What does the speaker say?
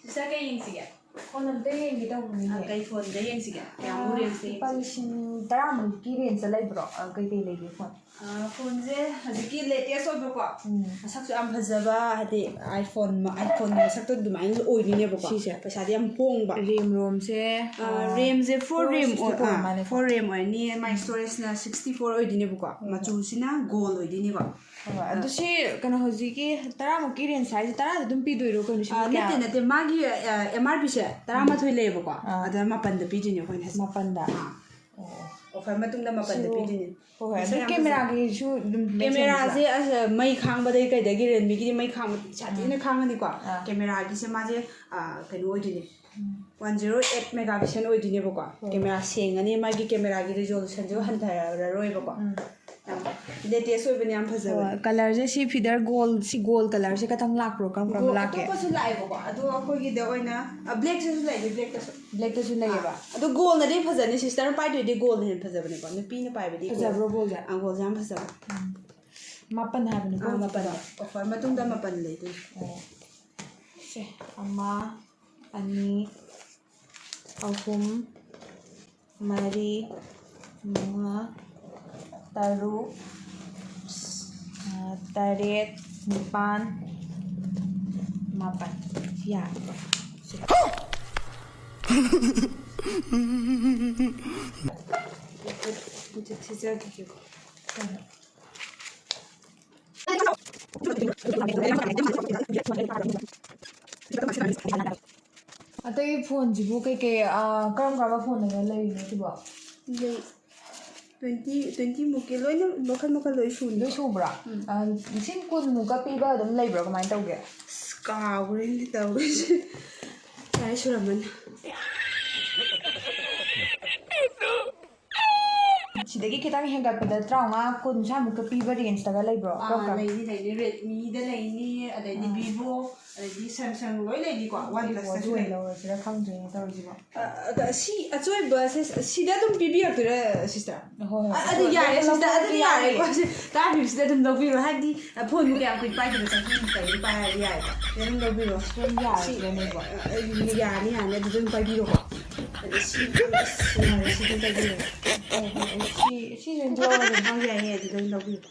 Sister kay yengsiga. Phone amta yengi tawbani. Kay phone da yengsiga. Kaya range da Lupa lising 10 range laibro kay legi phone. Phone je haziki latest oiba ko. Masaksu am phajaba hadi iPhone masakto dumai oini ne ba ko. Paisa di am hong ba. RAM ROM se RAM je 4 RAM 4 RAM oini my storage na 64 oidi ne ba ko. Machu sina gold oidi ne ko. Ado si kana hojiki 10 ki range size 10 dum pidoiro ko ni nate magi MRP se 13 le ba ko. Ada mapan da pidini ko ni mapanda. Offer matungda mapan da pidini. Camera ki su camera je as mai khang ba dai kai da gi ren mi gi mai khang chati na khang ni ko camera gi se ma je kanu oi dini 108 megapixel oi dini ba ko camera seng ani ma gi camera gi resolution jo han thara roi ba ko latest oi bani am phajaba color je si feather gold si gold color se katang lak pro kam lak ke to pasu lai ba ko adu akoi gi da oina black se lai black ta su lai ba adu gold na dei phajani sister pai dei gold hen phajaba ne ko ne pi ne pai ba dei phajabro gold ja gold jam phajaba mapan ha bani ko mapan offer matungda mapan lei tu se ama ani ahum mari manga taru taret nipan mapan ya Atai phone jibu ke karam phone na lai ne tiba 20 muke loina makal loi sun loi subra sin kun muka piba dum lai bra kamai tauge ka gurin tawge sai suraman sidagi kitang hengapada trauma kun sa muka piba range taga lai bro laini Redmi da laini adai Vivo adai Samsung loi laini ko OnePlus du lo sira khang jeng tawji ba si achoi ba si da dum pibi aktura sister ho adu yare sister adu yare ta bi sister dum do biro hadi phone mu ya ku pai da sa ki pai pai yare dum do biro yare ne ba yare ne dum pai biro ko si dum pai biro si dum do hang ya he dum do biro